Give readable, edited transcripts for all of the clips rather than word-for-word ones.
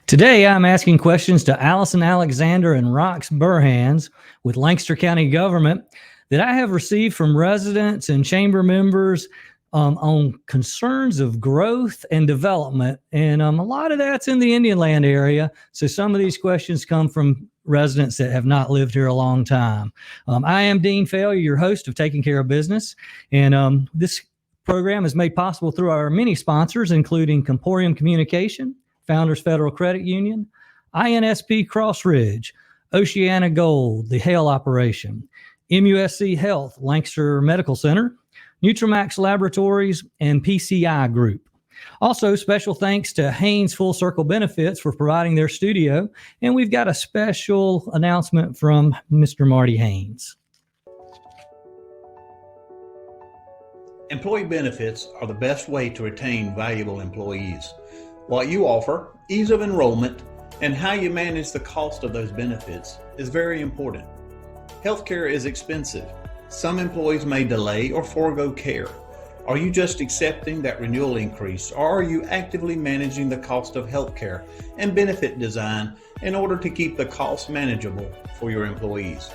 Today, I'm asking questions to Alison Alexander and Rox Burhans with Lancaster County Government that I have received from residents and chamber members on concerns of growth and development. And a lot of that's in the Indian Land area. So some of these questions come from residents that have not lived here a long time. I am Dean Failure, your host of Taking Care of Business. And this program is made possible through our many sponsors, including Comporium Communication, Founders Federal Credit Union, INSP Cross Ridge, Oceana Gold, the Hale Operation, MUSC Health, Lancaster Medical Center, Nutramax Laboratories, and PCI Group. Also, special thanks to Haynes Full Circle Benefits for providing their studio. And we've got a special announcement from Mr. Marty Haynes. Employee benefits are the best way to retain valuable employees. What you offer, ease of enrollment, and how you manage the cost of those benefits is very important. Healthcare is expensive. Some employees may delay or forego care. Are you just accepting that renewal increase, or are you actively managing the cost of healthcare and benefit design in order to keep the cost manageable for your employees?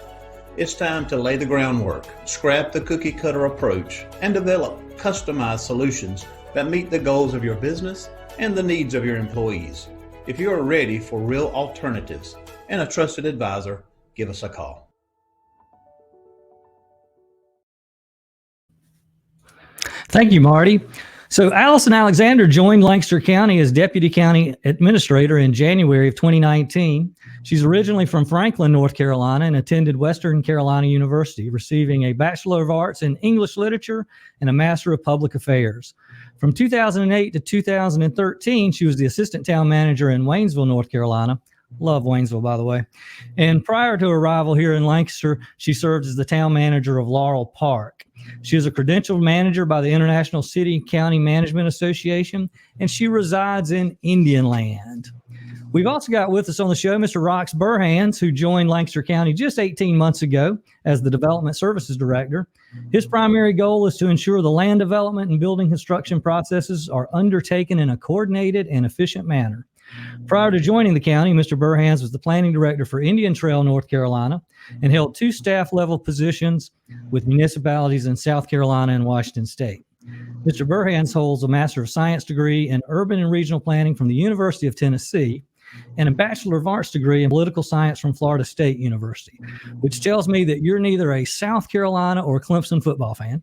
It's time to lay the groundwork, scrap the cookie cutter approach, and develop customized solutions that meet the goals of your business and the needs of your employees. If you are ready for real alternatives and a trusted advisor, give us a call. Thank you, Marty. So Alison Alexander joined Lancaster County as Deputy County Administrator in January of 2019. She's originally from Franklin, North Carolina, and attended Western Carolina University, receiving a Bachelor of Arts in English Literature and a Master of Public Affairs. From 2008 to 2013, she was the Assistant Town Manager in Waynesville, North Carolina. Love Waynesville, by the way. And prior to arrival here in Lancaster, she served as the Town Manager of Laurel Park. She is a credentialed manager by the International City County Management Association, and she resides in Indian Land. We've also got with us on the show Mr. Rox Burhans, who joined Lancaster County just 18 months ago as the Development Services Director. His primary goal is to ensure the land development and building construction processes are undertaken in a coordinated and efficient manner. Prior to joining the county, Mr. Burhans was the Planning Director for Indian Trail, North Carolina, and held 2 staff-level positions with municipalities in South Carolina and Washington State. Mr. Burhans holds a Master of Science degree in Urban and Regional Planning from the University of Tennessee and a Bachelor of Arts degree in Political Science from Florida State University, which tells me that you're neither a South Carolina or Clemson football fan.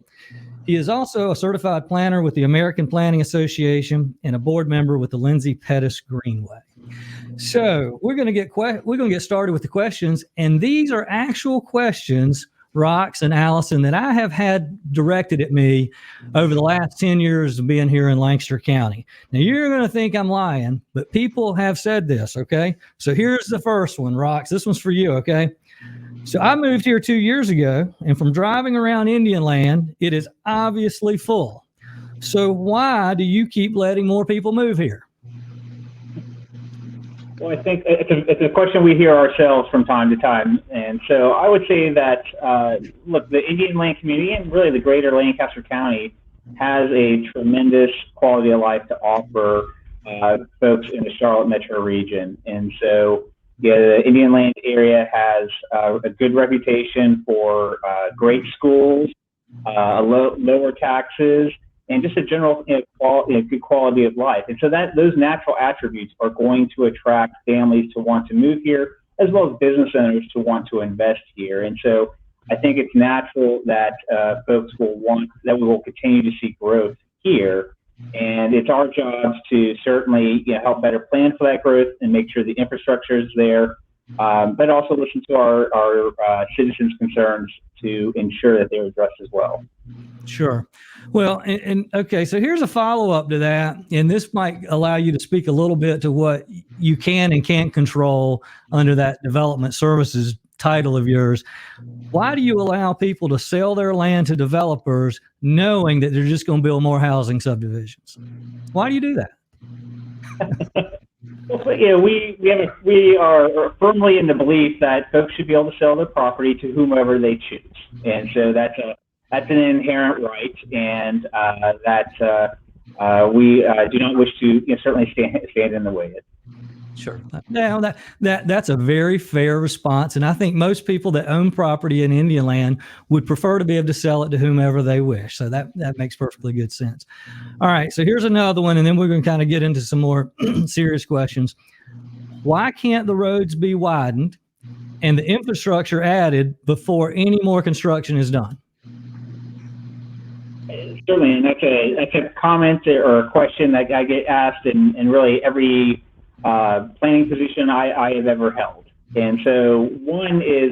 He is also a certified planner with the American Planning Association and a board member with the Lindsay Pettis Greenway. So we're going to get started with the questions, and these are actual questions, Rox and Alison, that I have had directed at me over the last 10 years of being here in Lancaster County. Now, you're going to think I'm lying, but people have said this, okay? So here's the first one, Rox. This one's for you, okay? So I moved here 2 years ago, and from driving around Indian Land, it is obviously full. So why do you keep letting more people move here? Well, I think it's a question we hear ourselves from time to time. And so I would say that, look, the Indian Land community and really the greater Lancaster County has a tremendous quality of life to offer folks in the Charlotte metro region. And so, yeah, the Indian Land area has a good reputation for great schools, lower taxes, and just a general good quality of life. And so that those natural attributes are going to attract families to want to move here, as well as business owners to want to invest here. And so I think it's natural that folks will we will continue to see growth here. And it's our jobs to certainly help better plan for that growth and make sure the infrastructure is there, but also listen to our citizens' concerns to ensure that they're addressed as well. Sure. Well, and okay, so here's a follow-up to that, and this might allow you to speak a little bit to what you can and can't control under that development services title of yours. Why do you allow people to sell their land to developers knowing that they're just going to build more housing subdivisions? Why do you do that? Well, we are firmly in the belief that folks should be able to sell their property to whomever they choose, and so that's an inherent right, and that we do not wish to certainly stand in the way of it. Sure. Now that's a very fair response, and I think most people that own property in Indian land would prefer to be able to sell it to whomever they wish. So that makes perfectly good sense. All right. So here's another one, and then we're going to kind of get into some more serious questions. Why can't the roads be widened and the infrastructure added before any more construction is done? Certainly, and that's a comment or a question that I get asked in really every planning position I have ever held. And so one is,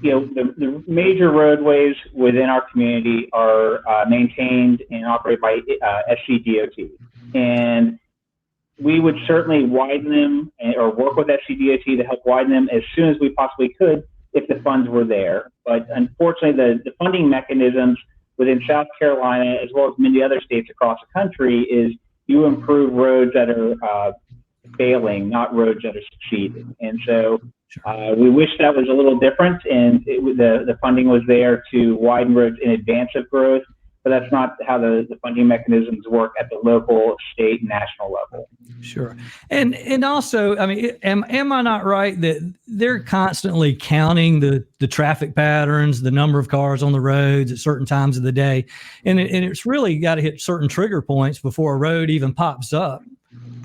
the major roadways within our community are maintained and operated by SCDOT. And we would certainly widen them or work with SCDOT to help widen them as soon as we possibly could if the funds were there. But unfortunately, the funding mechanisms within South Carolina, as well as many other states across the country, is you improve roads that are failing, not roads that are succeeding. And so we wish that was a little different, and the funding was there to widen roads in advance of growth, but that's not how the funding mechanisms work at the local, state, and national level. Sure. And also, I mean, am I not right that they're constantly counting the traffic patterns, the number of cars on the roads at certain times of the day, and it's really got to hit certain trigger points before a road even pops up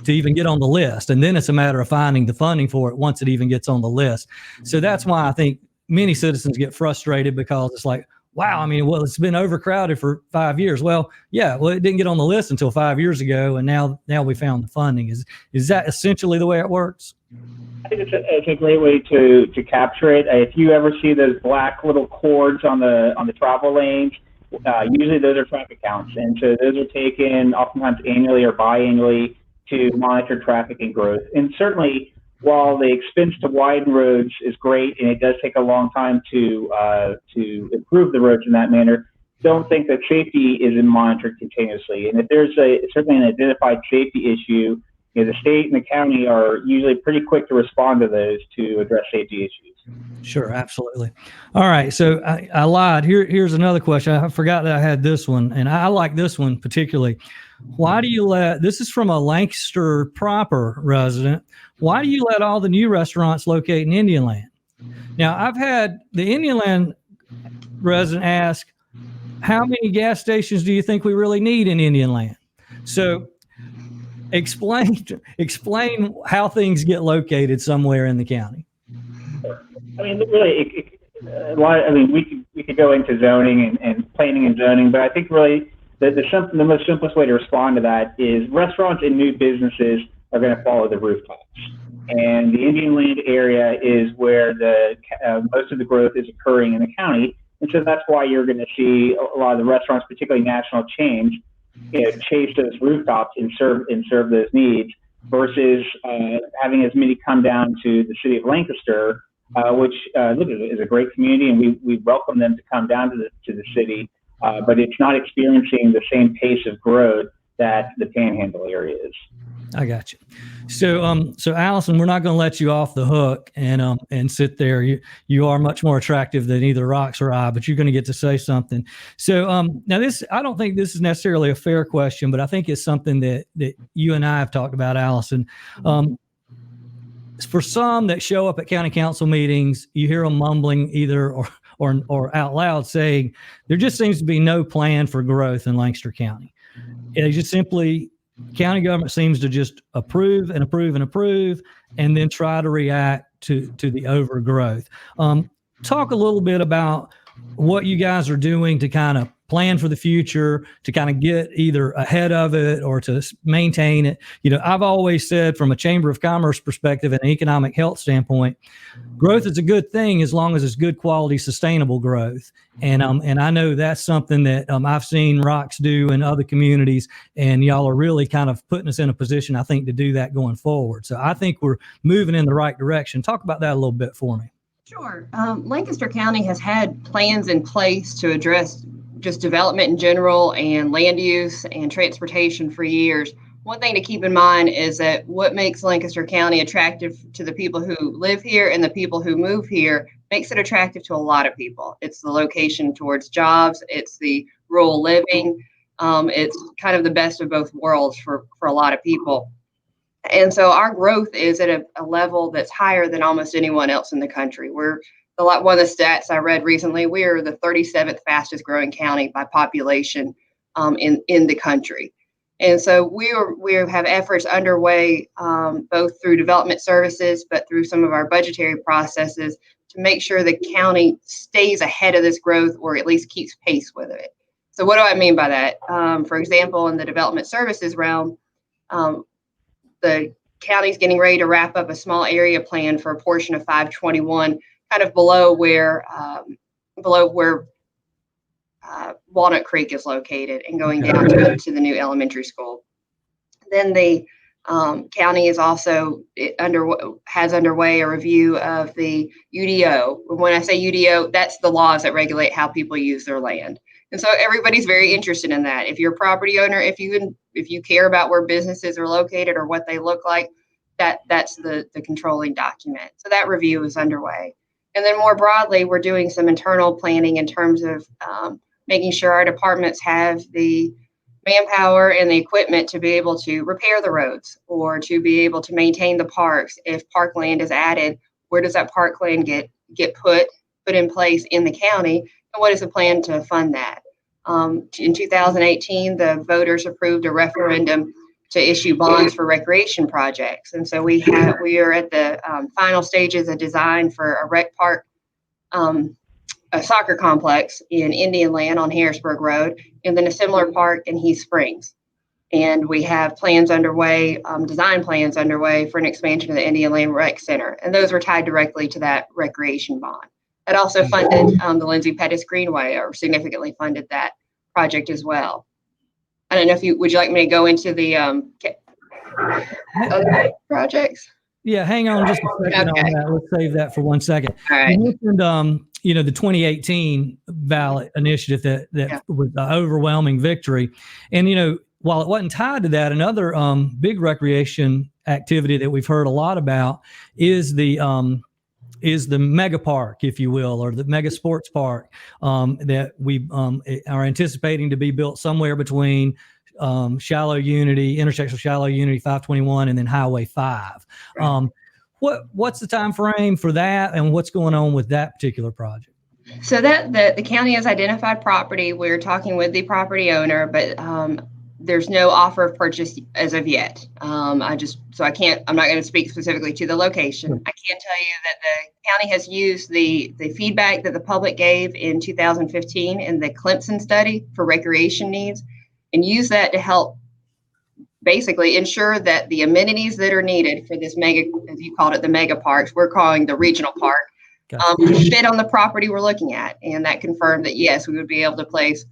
to even get on the list. And then it's a matter of finding the funding for it once it even gets on the list. So that's why I think many citizens get frustrated, because it's like, wow, I mean, well, it's been overcrowded for 5 years. Well, yeah, it didn't get on the list until 5 years ago, and now we found the funding. Is that essentially the way it works? I think it's a great way to capture it. If you ever see those black little cords on the travel lanes, usually those are traffic counts, and so those are taken oftentimes annually or biannually to monitor traffic and growth. And certainly, while the expense to widen roads is great, and it does take a long time to improve the roads in that manner, don't think that safety isn't monitored continuously. And if there's certainly an identified safety issue, the state and the county are usually pretty quick to respond to those to address safety issues. Sure, absolutely. All right, so I lied. Here's another question. I forgot that I had this one, and I like this one particularly. Why do you this is from a Lancaster proper resident, why do you let all the new restaurants locate in Indian Land? Now, I've had the Indian Land resident ask, how many gas stations do you think we really need in Indian Land? So explain how things get located somewhere in the county. I mean, really, we could go into zoning and planning and zoning, but I think really the most simplest way to respond to that is restaurants and new businesses are going to follow the rooftops. And the Indian Land area is where most of the growth is occurring in the county. And so that's why you're going to see a lot of the restaurants, particularly national chains, chase those rooftops and serve those needs, versus having as many come down to the city of Lancaster, which is a great community, and we welcome them to come down to the city, but it's not experiencing the same pace of growth that the Panhandle area is. I got you. So Alison, we're not going to let you off the hook and sit there. You are much more attractive than either Rox or I, but you're going to get to say something. So now I don't think this is necessarily a fair question, but I think it's something that you and I have talked about, Alison. For some that show up at county council meetings, you hear them mumbling either or out loud saying there just seems to be no plan for growth in Lancaster County. It just simply, county government seems to just approve and approve and approve, and then try to react to the overgrowth. Talk a little bit about what you guys are doing to kind of plan for the future, to kind of get either ahead of it or to maintain it. I've always said, from a Chamber of Commerce perspective and an economic health standpoint, growth is a good thing as long as it's good quality, sustainable growth. And I know that's something that I've seen Rox do in other communities, and y'all are really kind of putting us in a position, I think, to do that going forward. So I think we're moving in the right direction. Talk about that a little bit for me. Sure. Lancaster County has had plans in place to address just development in general and land use and transportation for years. One thing to keep in mind is that what makes Lancaster County attractive to the people who live here and the people who move here makes it attractive to a lot of people. It's the location towards jobs. It's the rural living. It's kind of the best of both worlds for a lot of people. And so our growth is at a level that's higher than almost anyone else in the country. One of the stats I read recently, we are the 37th fastest growing county by population in the country. And so we have efforts underway, both through development services, but through some of our budgetary processes to make sure the county stays ahead of this growth or at least keeps pace with it. So what do I mean by that? For example, in the development services realm, the county's getting ready to wrap up a small area plan for a portion of 521, kind of below where Walnut Creek is located and going down to the new elementary school. Then the county is also has underway a review of the UDO. When I say UDO, that's the laws that regulate how people use their land. And so everybody's very interested in that. If you're a property owner, if you care about where businesses are located or what they look like, that's the controlling document. So that review is underway. And then more broadly, we're doing some internal planning in terms of making sure our departments have the manpower and the equipment to be able to repair the roads or to be able to maintain the parks. If parkland is added, where does that parkland get put in place in the county? And what is the plan to fund that? In 2018, the voters approved a referendum to issue bonds for recreation projects. And so we are at the final stages of design for a rec park, a soccer complex in Indian Land on Harrisburg Road, and then a similar park in Heath Springs. And we have plans underway, design plans underway for an expansion of the Indian Land Rec Center. And those were tied directly to that recreation bond. That also funded the Lindsay Pettis Greenway, or significantly funded that project as well. I don't know would you like me to go into the other projects? Yeah, hang on just a second on that. Let's save that for 1 second. All right. You mentioned, the 2018 ballot initiative that was the overwhelming victory. And, while it wasn't tied to that, another big recreation activity that we've heard a lot about is the mega park, if you will, or the mega sports park that we are anticipating to be built somewhere between intersection of Shallow Unity 521 and then Highway 5. What's the time frame for that, and what's going on with that particular project? So that the county has identified property. We're talking with the property owner, but there's no offer of purchase as of yet. I'm not going to speak specifically to the location. I can tell you that the county has used the feedback that the public gave in 2015 in the Clemson study for recreation needs, and use that to help basically ensure that the amenities that are needed for this mega, as you called it, the mega parks, we're calling the regional park, fit on the property we're looking at. And that confirmed that, yes, we would be able to place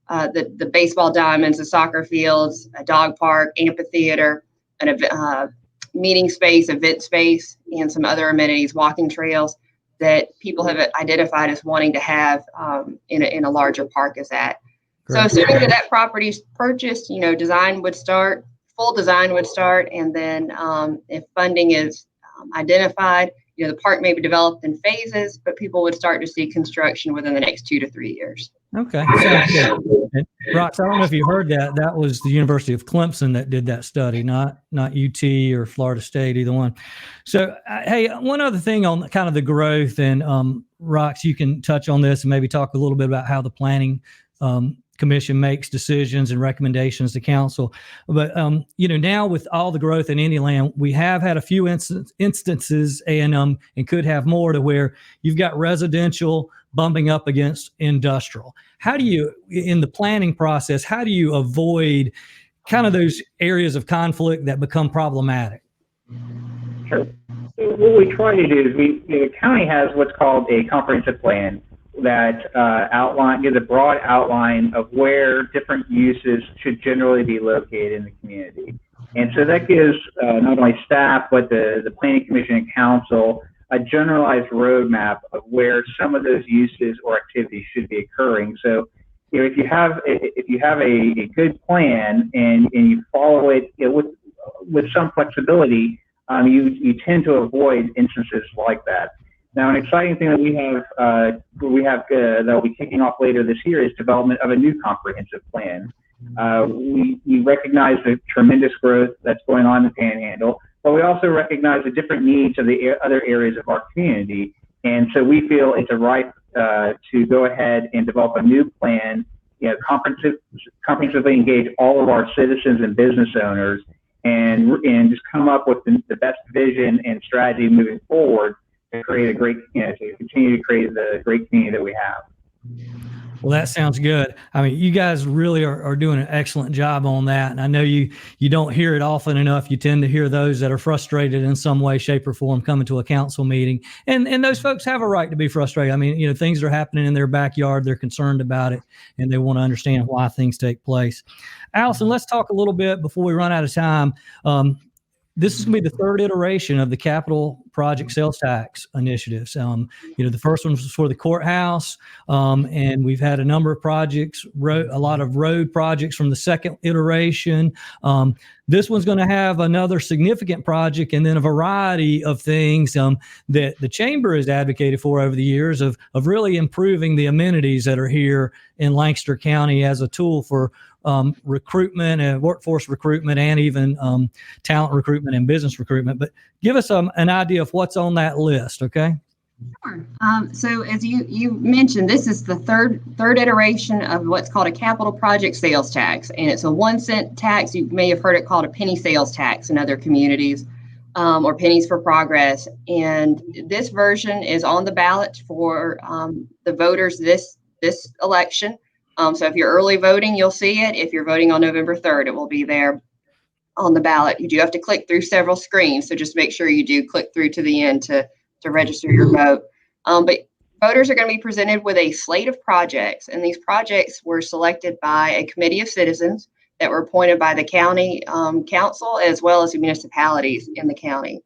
the baseball diamonds, the soccer fields, a dog park, amphitheater, a meeting space, event space, and some other amenities, walking trails that people have identified as wanting to have in a larger park as that. So assuming that property is purchased, full design would start, and then if funding is identified, the park may be developed in phases, but people would start to see construction within the next 2 to 3 years. Okay. Rox, I don't know if you heard that. That was the University of Clemson that did that study, not UT or Florida State, either one. So, hey, one other thing on kind of the growth, and Rox, you can touch on this and maybe talk a little bit about how the planning commission makes decisions and recommendations to council. But, now with all the growth in Indian Land, we have had a few instances and could have more to where you've got residential bumping up against industrial. How do you, in the planning process, how do you avoid kind of those areas of conflict that become problematic? Sure. What we try to do is the county has what's called a comprehensive plan that gives a broad outline of where different uses should generally be located in the community. And so that gives not only staff, but the planning commission and council a generalized roadmap of where some of those uses or activities should be occurring. So, if you have a good plan and you follow it with some flexibility, you tend to avoid instances like that. Now, an exciting thing that we have that will be kicking off later this year is development of a new comprehensive plan. We recognize the tremendous growth that's going on in the Panhandle. but we also recognize the different needs of the other areas of our community. And so we feel it's a right to go ahead and develop a new plan, comprehensively engage all of our citizens and business owners, and just come up with the best vision and strategy moving forward to create a great, to continue to create the great community that we have. Well, that sounds good. I mean, you guys really are doing an excellent job on that. And I know you don't hear it often enough. You tend to hear those that are frustrated in some way, shape, or form coming to a council meeting. And those folks have a right to be frustrated. I mean, things are happening in their backyard. They're concerned about it, and they want to understand why things take place. Alison, let's talk a little bit before we run out of time. This is going to be the third iteration of the capital project sales tax initiatives. The first one was for the courthouse, and we've had a number of projects, a lot of road projects from the second iteration. This one's going to have another significant project, and then a variety of things that the chamber has advocated for over the years of really improving the amenities that are here in Lancaster County as a tool for recruitment and workforce recruitment, and even talent recruitment and business recruitment. But give us an idea of what's on that list, okay? Sure. So as you mentioned, this is the third iteration of what's called a capital project sales tax, and it's a 1 cent tax. You may have heard it called a penny sales tax in other communities, or pennies for progress. And this version is on the ballot for the voters this election. So if you're early voting, you'll see it. If you're voting on November 3rd, it will be there on the ballot. You do have to click through several screens, so just make sure you do click through to the end to register your vote. But voters are going to be presented with a slate of projects, and these projects were selected by a committee of citizens that were appointed by the county council as well as the municipalities in the county.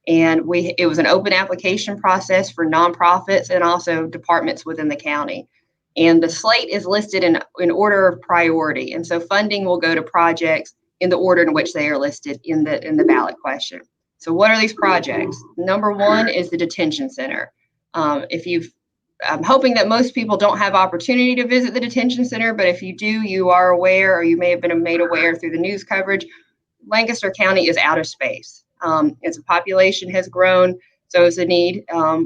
And it was an open application process for nonprofits and also departments within the county. And the slate is listed in order of priority. And so funding will go to projects in the order in which they are listed in the ballot question. So what are these projects? Number one is the detention center. I'm hoping that most people don't have opportunity to visit the detention center, but if you do, you are aware, or you may have been made aware through the news coverage, Lancaster County is out of space. As the population has grown, so is the need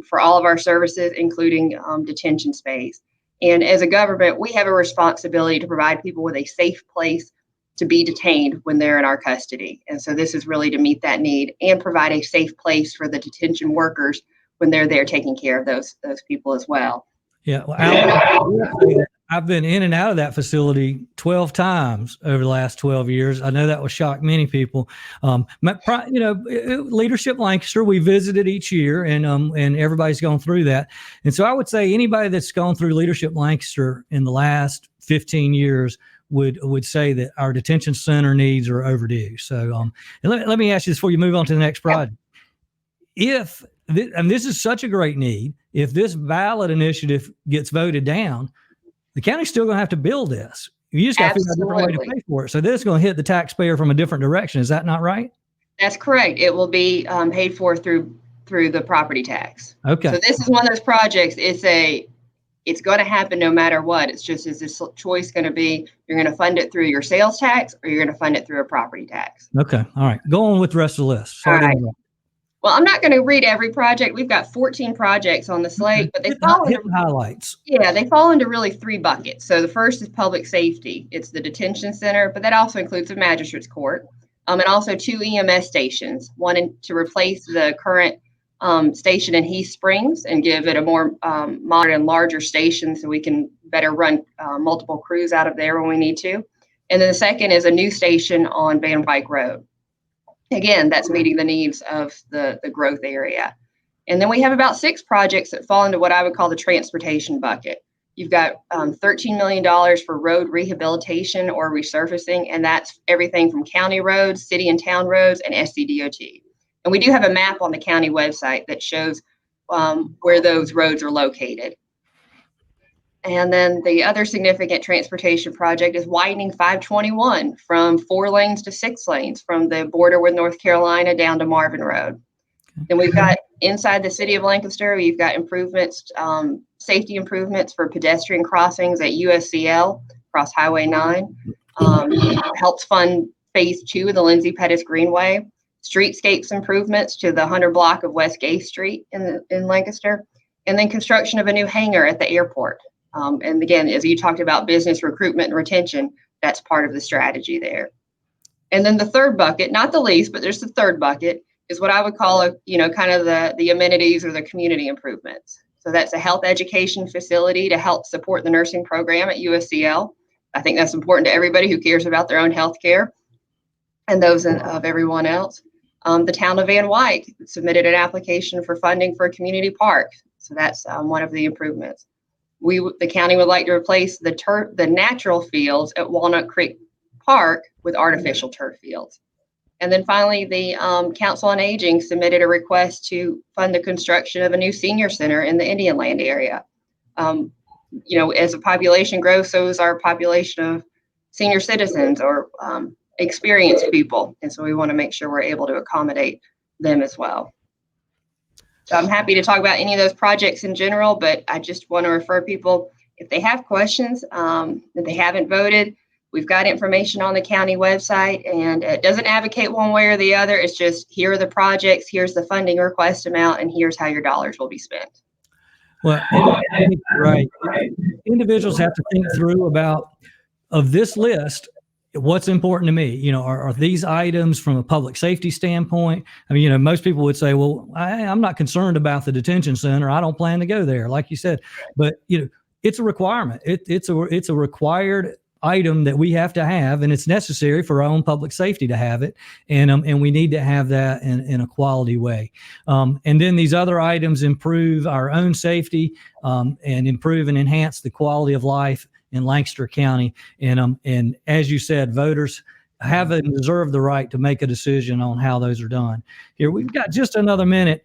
for all of our services, including detention space. And as a government, we have a responsibility to provide people with a safe place to be detained when they're in our custody. And so this is really to meet that need and provide a safe place for the detention workers when they're there taking care of those people as well. Yeah, well, I've been in and out of that facility 12 times over the last 12 years. I know that will shock many people. Leadership Lancaster, we visited each year, and everybody's gone through that. And so I would say anybody that's gone through Leadership Lancaster in the last 15 years would say that our detention center needs are overdue. So let me ask you this before you move on to the next project. This is such a great need. If this ballot initiative gets voted down, the county's still going to have to build this. You just got to figure out a different way to pay for it. So this is going to hit the taxpayer from a different direction. Is that not right? That's correct. It will be paid for through the property tax. Okay. So this is one of those projects. It's going to happen no matter what. It's just, is this choice going to be, you're going to fund it through your sales tax or you're going to fund it through a property tax? Okay. All right. Go on with the rest of the list. Sorry. All right. Well, I'm not going to read every project. We've got 14 projects on the slate, but they fall into highlights. Yeah, they fall into really three buckets. So the first is public safety. It's the detention center, but that also includes the magistrate's court, and also 2 EMS stations, one to replace the current station in Heath Springs and give it a more modern and larger station so we can better run multiple crews out of there when we need to. And then the second is a new station on Van Wyck Road. Again, that's meeting the needs of the growth area. And then we have about 6 projects that fall into what I would call the transportation bucket. You've got $13 million for road rehabilitation or resurfacing, and that's everything from county roads, city and town roads, and SCDOT. And we do have a map on the county website that shows where those roads are located. And then the other significant transportation project is widening 521 from 4 lanes to 6 lanes from the border with North Carolina down to Marvin Road. Then we've got inside the city of Lancaster, we've got improvements, safety improvements for pedestrian crossings at USCL across Highway 9. Helps fund phase 2 of the Lindsay Pettis Greenway. streetscapes improvements to the 100 block of West Gay Street in Lancaster, and then construction of a new hangar at the airport. And again, as you talked about business recruitment and retention, that's part of the strategy there. And then the third bucket, not the least, but there's the third bucket, is what I would call kind of the amenities or the community improvements. So that's a health education facility to help support the nursing program at USCL. I think that's important to everybody who cares about their own health care and those of everyone else. The town of Van Wyck submitted an application for funding for a community park. So that's one of the improvements. The county would like to replace the natural fields at Walnut Creek Park with artificial turf fields. And then finally, the Council on Aging submitted a request to fund the construction of a new senior center in the Indian Land area. As the population grows, so is our population of senior citizens or experienced people. And so we want to make sure we're able to accommodate them as well. So I'm happy to talk about any of those projects in general, but I just want to refer people, if they have questions, that they haven't voted, we've got information on the county website, and it doesn't advocate one way or the other. It's just, here are the projects, here's the funding request amount, and here's how your dollars will be spent. Well, right. Individuals have to think through of this list, what's important to me. Are these items from a public safety standpoint? I mean, most people would say, well, I'm not concerned about the detention center. I don't plan to go there, like you said. But, it's a requirement. It's a required item that we have to have, and it's necessary for our own public safety to have it, and we need to have that in a quality way. And then these other items improve our own safety and improve and enhance the quality of life in Lancaster County. And as you said, voters have and deserve the right to make a decision on how those are done. Here, we've got just another minute.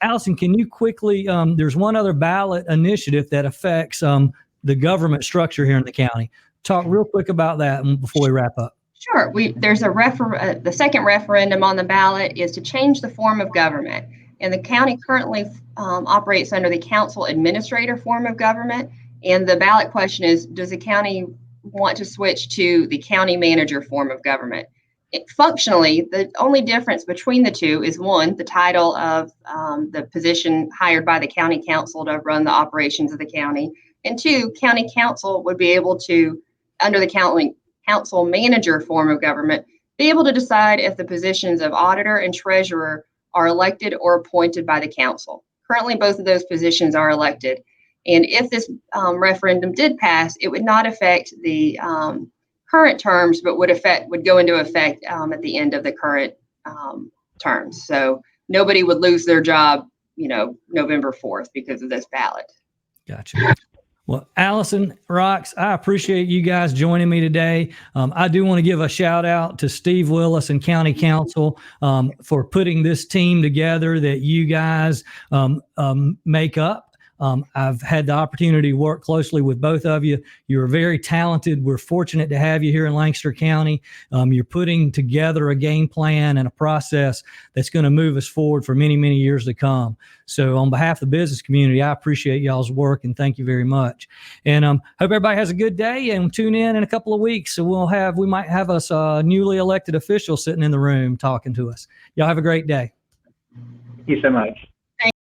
Alison, can you quickly, there's one other ballot initiative that affects the government structure here in the county. Talk real quick about that before we wrap up. Sure. There's the second referendum on the ballot is to change the form of government. And the county currently operates under the council administrator form of government. And the ballot question is, does the county want to switch to the county manager form of government? Functionally, the only difference between the two is, one, the title of the position hired by the county council to run the operations of the county. And two, county council would be able to, under the council manager form of government, be able to decide if the positions of auditor and treasurer are elected or appointed by the council. Currently, both of those positions are elected. And if this referendum did pass, it would not affect the current terms, but would go into effect at the end of the current terms. So nobody would lose their job, November 4th because of this ballot. Gotcha. Well, Alison, Rox, I appreciate you guys joining me today. I do want to give a shout out to Steve Willis and County Council for putting this team together that you guys make up. I've had the opportunity to work closely with both of you. You're very talented. We're fortunate to have you here in Lancaster County. You're putting together a game plan and a process that's going to move us forward for many, many years to come. So on behalf of the business community, I appreciate y'all's work and thank you very much. And hope everybody has a good day, and tune in a couple of weeks. So we might have us newly elected official sitting in the room talking to us. Y'all have a great day. Thank you so much.